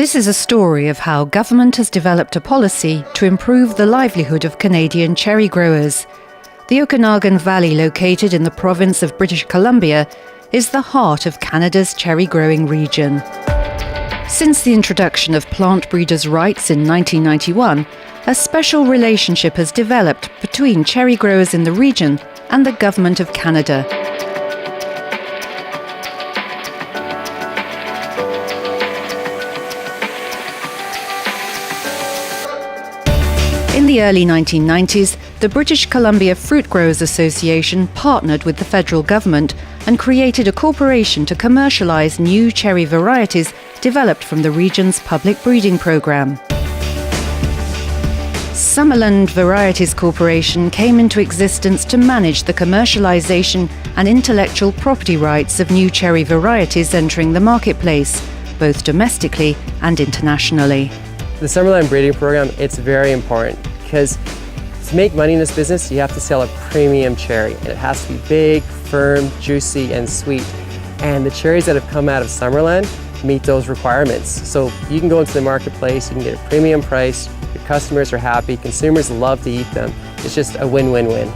This is a story of how government has developed a policy to improve the livelihood of Canadian cherry growers. The Okanagan Valley, located in the province of British Columbia, is the heart of Canada's cherry growing region. Since the introduction of plant breeders' rights in 1991, a special relationship has developed between cherry growers in the region and the Government of Canada. In the early 1990s, the British Columbia Fruit Growers Association partnered with the federal government and created a corporation to commercialise new cherry varieties developed from the region's public breeding programme. Summerland Varieties Corporation came into existence to manage the commercialisation and intellectual property rights of new cherry varieties entering the marketplace, both domestically and internationally. The Summerland breeding program, it's very important because to make money in this business, you have to sell a premium cherry, and it has to be big, firm, juicy, and sweet. And the cherries that have come out of Summerland meet those requirements. So you can go into the marketplace, you can get a premium price, your customers are happy, consumers love to eat them. It's just a win-win-win.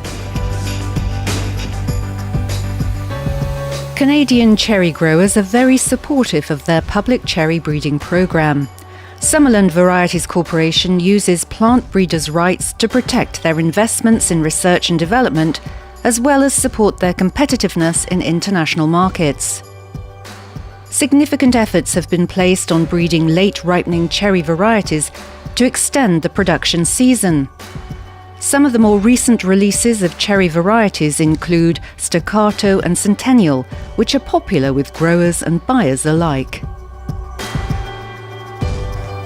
Canadian cherry growers are very supportive of their public cherry breeding program. Summerland Varieties Corporation uses plant breeders' rights to protect their investments in research and development, as well as support their competitiveness in international markets. Significant efforts have been placed on breeding late-ripening cherry varieties to extend the production season. Some of the more recent releases of cherry varieties include Staccato and Centennial, which are popular with growers and buyers alike.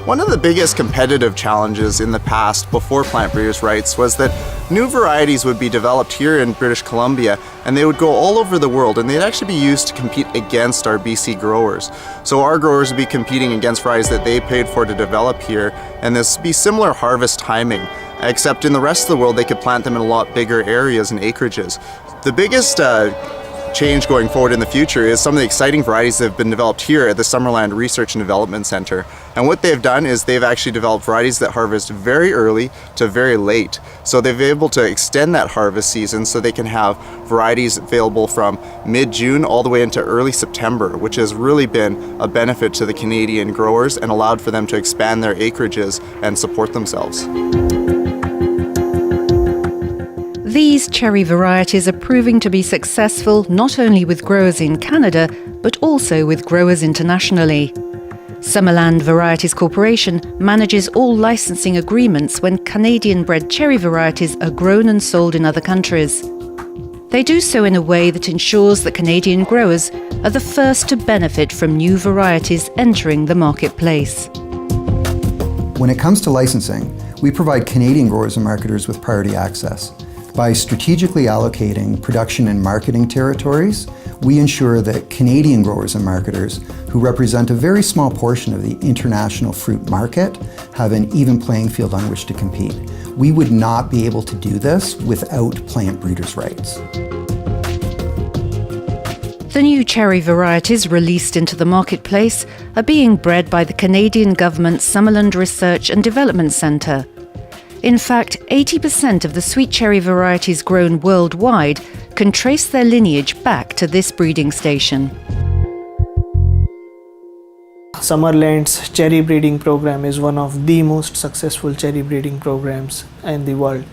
One of the biggest competitive challenges in the past before plant breeders' rights was that new varieties would be developed here in British Columbia, and they would go all over the world, and they'd actually be used to compete against our BC growers. So our growers would be competing against varieties that they paid for to develop here, and this would be similar harvest timing, except in the rest of the world they could plant them in a lot bigger areas and acreages. The biggest change going forward in the future is some of the exciting varieties that have been developed here at the Summerland Research and Development Centre. And what they've done is they've actually developed varieties that harvest very early to very late. So they've been able to extend that harvest season so they can have varieties available from mid-June all the way into early September, which has really been a benefit to the Canadian growers and allowed for them to expand their acreages and support themselves. These cherry varieties are proving to be successful not only with growers in Canada, but also with growers internationally. Summerland Varieties Corporation manages all licensing agreements when Canadian-bred cherry varieties are grown and sold in other countries. They do so in a way that ensures that Canadian growers are the first to benefit from new varieties entering the marketplace. When it comes to licensing, we provide Canadian growers and marketers with priority access. By strategically allocating production and marketing territories, we ensure that Canadian growers and marketers, who represent a very small portion of the international fruit market, have an even playing field on which to compete. We would not be able to do this without plant breeders' rights. The new cherry varieties released into the marketplace are being bred by the Canadian government's Summerland Research and Development Centre. In fact, 80% of the sweet cherry varieties grown worldwide can trace their lineage back to this breeding station. Summerland's cherry breeding program is one of the most successful cherry breeding programs in the world.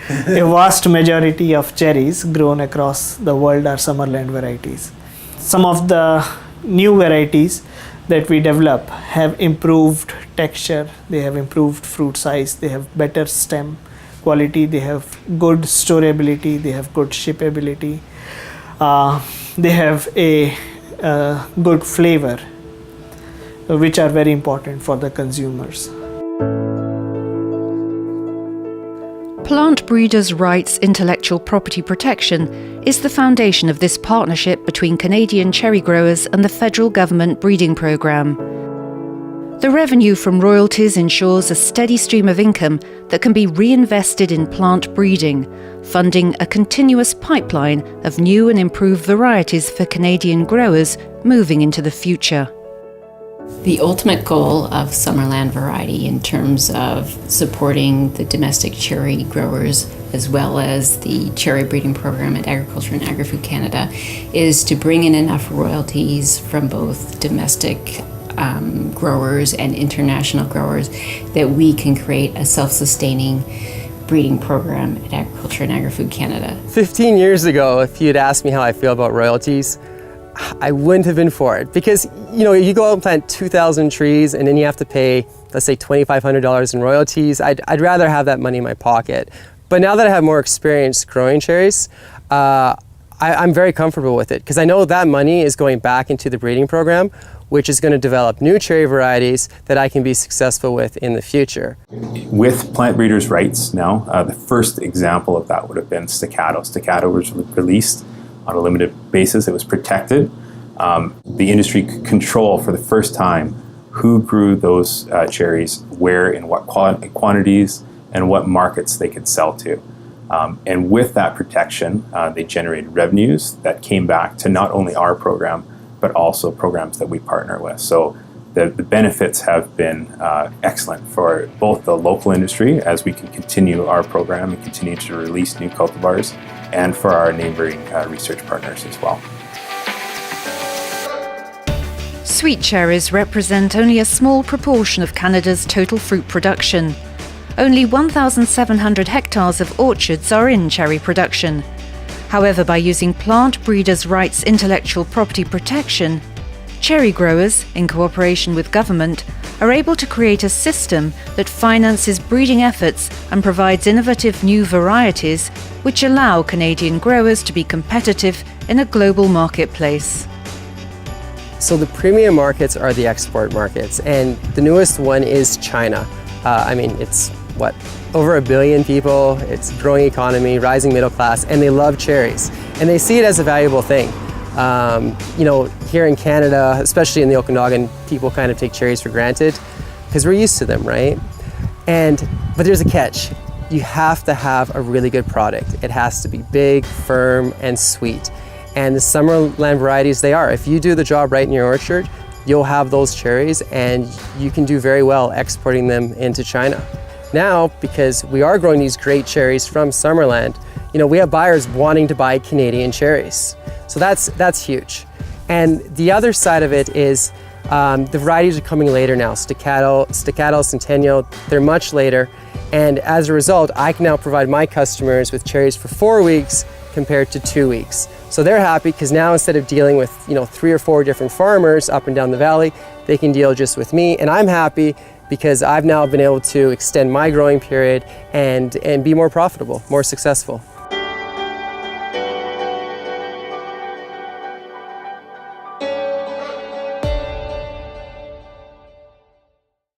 A vast majority of cherries grown across the world are Summerland varieties. Some of the new varieties that we develop have improved texture, they have improved fruit size, they have better stem quality, they have good storability, they have good shippability, they have a good flavor, which are very important for the consumers. Plant breeders' rights intellectual property protection is the foundation of this partnership between Canadian cherry growers and the federal government breeding program. The revenue from royalties ensures a steady stream of income that can be reinvested in plant breeding, funding a continuous pipeline of new and improved varieties for Canadian growers moving into the future. The ultimate goal of Summerland variety in terms of supporting the domestic cherry growers as well as the cherry breeding program at Agriculture and Agri-Food Canada is to bring in enough royalties from both domestic growers and international growers that we can create a self-sustaining breeding program at Agriculture and Agri-Food Canada. 15 years ago, if you'd asked me how I feel about royalties, I wouldn't have been for it because, you know, you go out and plant 2,000 trees and then you have to pay, let's say, $2,500 in royalties. I'd rather have that money in my pocket. But now that I have more experience growing cherries, I'm very comfortable with it because I know that money is going back into the breeding program, which is going to develop new cherry varieties that I can be successful with in the future. With plant breeders' rights now, the first example of that would have been staccato. Staccato was released on a limited basis. It was protected. The industry could control for the first time who grew those cherries, where, in what quantities, and what markets they could sell to. And with that protection, they generated revenues that came back to not only our program, but also programs that we partner with. So the benefits have been excellent for both the local industry as we can continue our program and continue to release new cultivars, and for our neighboring research partners as well. Sweet cherries represent only a small proportion of Canada's total fruit production. Only 1,700 hectares of orchards are in cherry production. However, by using plant breeders' rights intellectual property protection, cherry growers, in cooperation with government, are able to create a system that finances breeding efforts and provides innovative new varieties which allow Canadian growers to be competitive in a global marketplace. So the premium markets are the export markets, and the newest one is China. It's over 1 billion people, it's a growing economy, rising middle class, and they love cherries. And they see it as a valuable thing. Here in Canada, especially in the Okanagan, people kind of take cherries for granted because we're used to them, right? But there's a catch. You have to have a really good product. It has to be big, firm, and sweet. And the Summerland varieties, they are. If you do the job right in your orchard, you'll have those cherries and you can do very well exporting them into China. Now, because we are growing these great cherries from Summerland, we have buyers wanting to buy Canadian cherries. So that's huge. And the other side of it is the varieties are coming later now. Staccato, Centennial, they're much later. And as a result, I can now provide my customers with cherries for 4 weeks compared to 2 weeks. So they're happy because now instead of dealing with 3 or 4 different farmers up and down the valley, they can deal just with me. And I'm happy because I've now been able to extend my growing period and be more profitable, more successful.